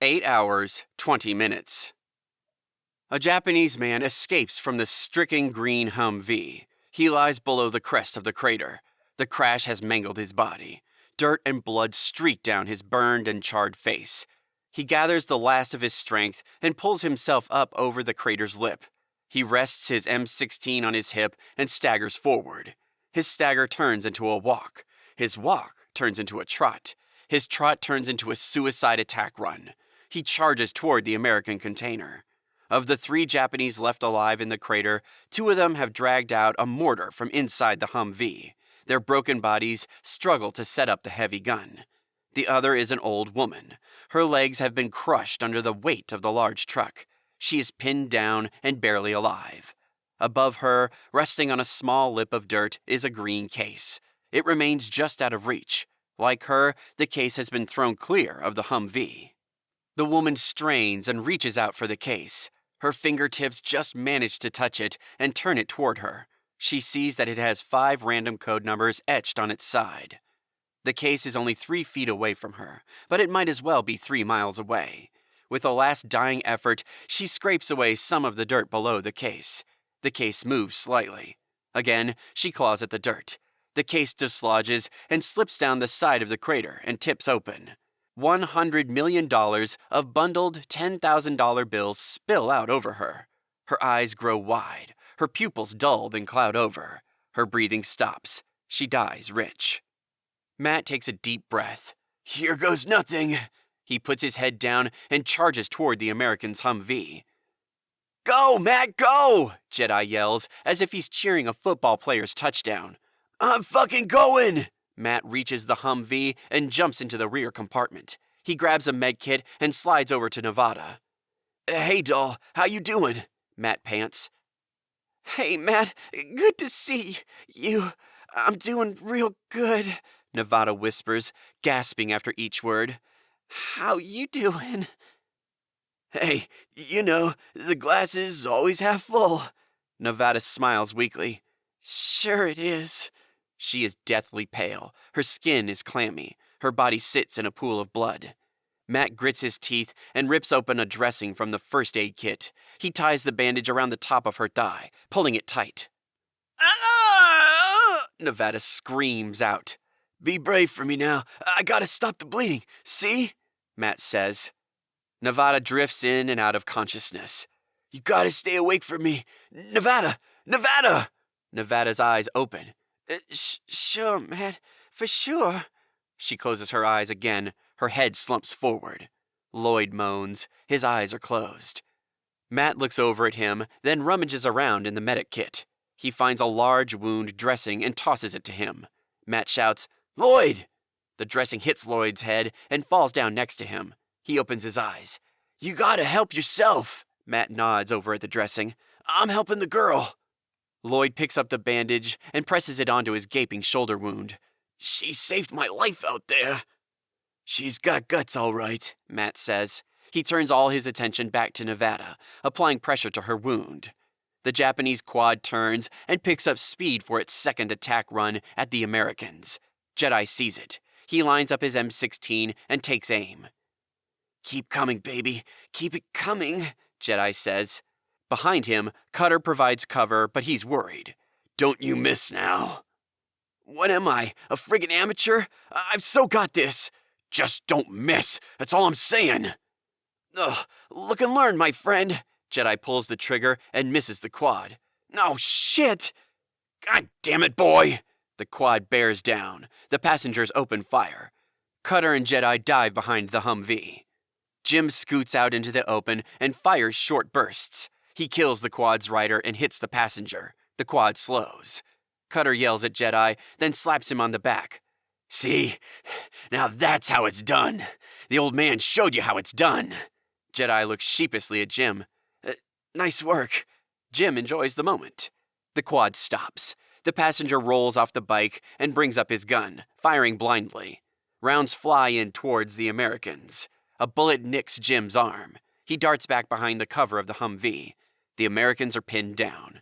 8 hours, 20 minutes. A Japanese man escapes from the stricken green Humvee. He lies below the crest of the crater. The crash has mangled his body. Dirt and blood streak down his burned and charred face. He gathers the last of his strength and pulls himself up over the crater's lip. He rests his M16 on his hip and staggers forward. His stagger turns into a walk. His walk turns into a trot. His trot turns into a suicide attack run. He charges toward the American container. Of the 3 Japanese left alive in the crater, 2 of them have dragged out a mortar from inside the Humvee. Their broken bodies struggle to set up the heavy gun. The other is an old woman. Her legs have been crushed under the weight of the large truck. She is pinned down and barely alive. Above her, resting on a small lip of dirt, is a green case. It remains just out of reach. Like her, the case has been thrown clear of the Humvee. The woman strains and reaches out for the case. Her fingertips just manage to touch it and turn it toward her. She sees that it has 5 random code numbers etched on its side. The case is only 3 feet away from her, but it might as well be 3 miles away. With a last dying effort, she scrapes away some of the dirt below the case. The case moves slightly. Again, she claws at the dirt. The case dislodges and slips down the side of the crater and tips open. $100 million of bundled $10,000 bills spill out over her. Her eyes grow wide. Her pupils dull then cloud over. Her breathing stops. She dies rich. Matt takes a deep breath. Here goes nothing. He puts his head down and charges toward the American's Humvee. Go, Matt, go! Jedi yells, as if he's cheering a football player's touchdown. I'm fucking going! Matt reaches the Humvee and jumps into the rear compartment. He grabs a medkit and slides over to Nevada. Hey, doll, how you doing? Matt pants. Hey, Matt, good to see you. I'm doing real good, Nevada whispers, gasping after each word. How you doing? Hey, you know, the glass is always half full. Nevada smiles weakly. Sure it is. She is deathly pale. Her skin is clammy. Her body sits in a pool of blood. Matt grits his teeth and rips open a dressing from the first aid kit. He ties the bandage around the top of her thigh, pulling it tight. Ah! Nevada screams out. Be brave for me now. I gotta stop the bleeding. See? Matt says. Nevada drifts in and out of consciousness. You gotta stay awake for me. Nevada! Nevada! Nevada's eyes open. Sure, Matt. For sure. She closes her eyes again. Her head slumps forward. Lloyd moans. His eyes are closed. Matt looks over at him, then rummages around in the medic kit. He finds a large wound dressing and tosses it to him. Matt shouts, Lloyd! The dressing hits Lloyd's head and falls down next to him. He opens his eyes. You gotta help yourself. Matt nods over at the dressing. I'm helping the girl. Lloyd picks up the bandage and presses it onto his gaping shoulder wound. She saved my life out there. She's got guts, all right, Matt says. He turns all his attention back to Nevada, applying pressure to her wound. The Japanese quad turns and picks up speed for its second attack run at the Americans. Jedi sees it. He lines up his M16 and takes aim. Keep coming, baby. Keep it coming, Jedi says. Behind him, Cutter provides cover, but he's worried. Don't you miss now. What am I, a friggin' amateur? I've so got this. Just don't miss. That's all I'm saying. Ugh, look and learn, my friend. Jedi pulls the trigger and misses the quad. Oh, shit! God damn it, boy! The quad bears down. The passengers open fire. Cutter and Jedi dive behind the Humvee. Jim scoots out into the open and fires short bursts. He kills the quad's rider and hits the passenger. The quad slows. Cutter yells at Jedi, then slaps him on the back. See? Now that's how it's done. The old man showed you how it's done. Jedi looks sheepishly at Jim. Nice work. Jim enjoys the moment. The quad stops. The passenger rolls off the bike and brings up his gun, firing blindly. Rounds fly in towards the Americans. A bullet nicks Jim's arm. He darts back behind the cover of the Humvee. The Americans are pinned down.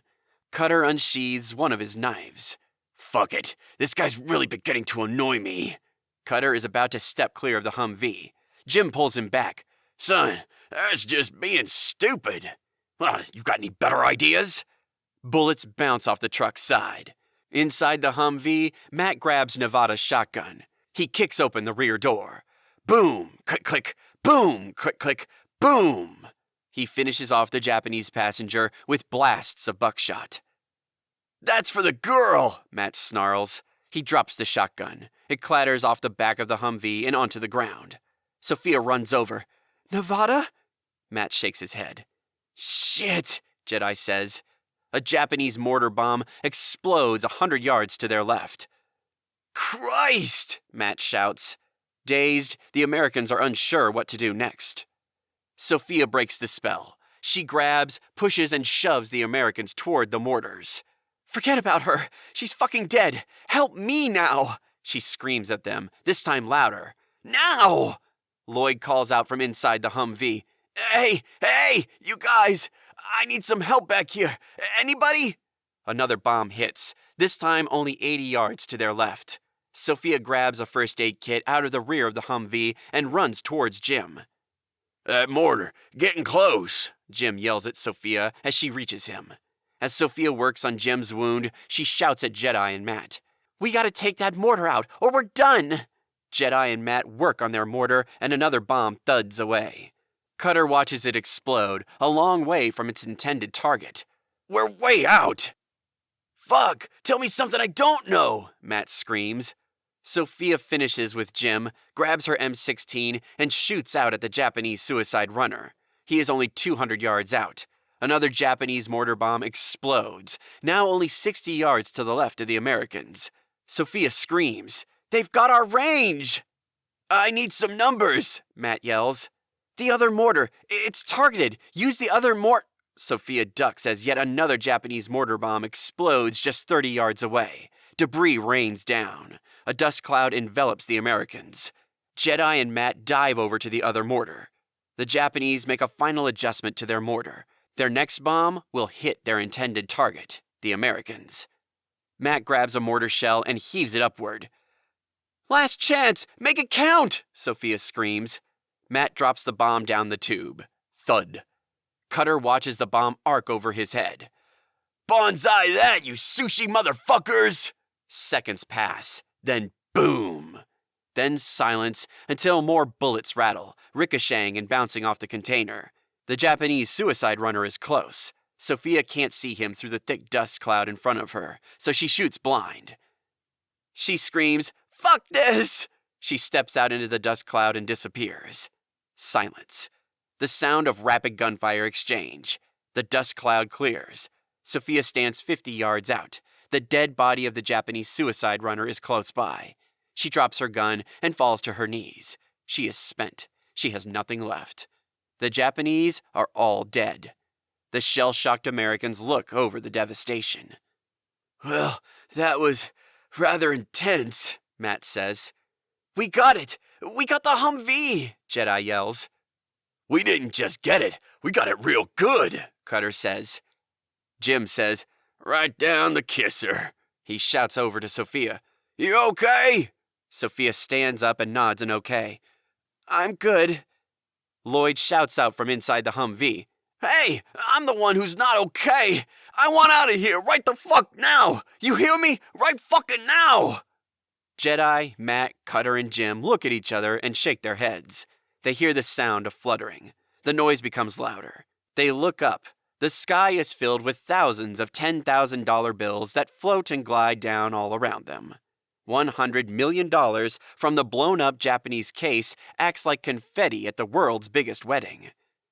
Cutter unsheathes one of his knives. Fuck it. This guy's really beginning to annoy me. Cutter is about to step clear of the Humvee. Jim pulls him back. Son, that's just being stupid. You got any better ideas? Bullets bounce off the truck's side. Inside the Humvee, Matt grabs Nevada's shotgun. He kicks open the rear door. Boom, click, click, boom, click, click, boom. He finishes off the Japanese passenger with blasts of buckshot. That's for the girl, Matt snarls. He drops the shotgun. It clatters off the back of the Humvee and onto the ground. Sophia runs over. Nevada? Matt shakes his head. Shit, Jedi says. A Japanese mortar bomb explodes 100 yards to their left. Christ, Matt shouts. Dazed, the Americans are unsure what to do next. Sophia breaks the spell. She grabs, pushes, and shoves the Americans toward the mortars. Forget about her. She's fucking dead. Help me now, she screams at them, this time louder. Now! Lloyd calls out from inside the Humvee. Hey, you guys! I need some help back here. Anybody? Another bomb hits, this time only 80 yards to their left. Sophia grabs a first aid kit out of the rear of the Humvee and runs towards Jim. That mortar, getting close, Jim yells at Sophia as she reaches him. As Sophia works on Jim's wound, she shouts at Jedi and Matt. We gotta take that mortar out, or we're done! Jedi and Matt work on their mortar, and another bomb thuds away. Cutter watches it explode, a long way from its intended target. We're way out! Fuck! Tell me something I don't know! Matt screams. Sophia finishes with Jim, grabs her M16, and shoots out at the Japanese suicide runner. He is only 200 yards out. Another Japanese mortar bomb explodes, now only 60 yards to the left of the Americans. Sophia screams, They've got our range! I need some numbers, Matt yells. The other mortar, it's targeted. Use the other Sophia ducks as yet another Japanese mortar bomb explodes just 30 yards away. Debris rains down. A dust cloud envelops the Americans. Jedi and Matt dive over to the other mortar. The Japanese make a final adjustment to their mortar. Their next bomb will hit their intended target, the Americans. Matt grabs a mortar shell and heaves it upward. Last chance! Make it count! Sophia screams. Matt drops the bomb down the tube. Thud. Cutter watches the bomb arc over his head. Bonsai that, you sushi motherfuckers! Seconds pass. Then boom! Then silence until more bullets rattle, ricocheting and bouncing off the container. The Japanese suicide runner is close. Sophia can't see him through the thick dust cloud in front of her, so she shoots blind. She screams, Fuck this! She steps out into the dust cloud and disappears. Silence. The sound of rapid gunfire exchange. The dust cloud clears. Sophia stands 50 yards out. The dead body of the Japanese suicide runner is close by. She drops her gun and falls to her knees. She is spent. She has nothing left. The Japanese are all dead. The shell-shocked Americans look over the devastation. Well, that was rather intense, Matt says. We got it! We got the Humvee! Jedi yells. We didn't just get it, we got it real good, Cutter says. Jim says, Right down the kisser. He shouts over to Sophia. You okay? Sophia stands up and nods an okay. I'm good. Lloyd shouts out from inside the Humvee. Hey, I'm the one who's not okay. I want out of here right the fuck now. You hear me? Right fucking now. Jedi, Matt, Cutter, and Jim look at each other and shake their heads. They hear the sound of fluttering. The noise becomes louder. They look up. The sky is filled with thousands of $10,000 bills that float and glide down all around them. $100 million from the blown-up Japanese case acts like confetti at the world's biggest wedding.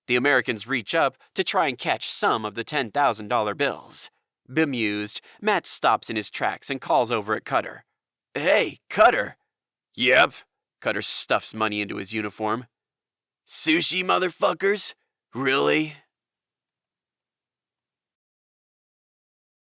The Americans reach up to try and catch some of the $10,000 bills. Bemused, Matt stops in his tracks and calls over at Cutter. Hey, Cutter! Yep. Cutter stuffs money into his uniform. Sushi motherfuckers? Really?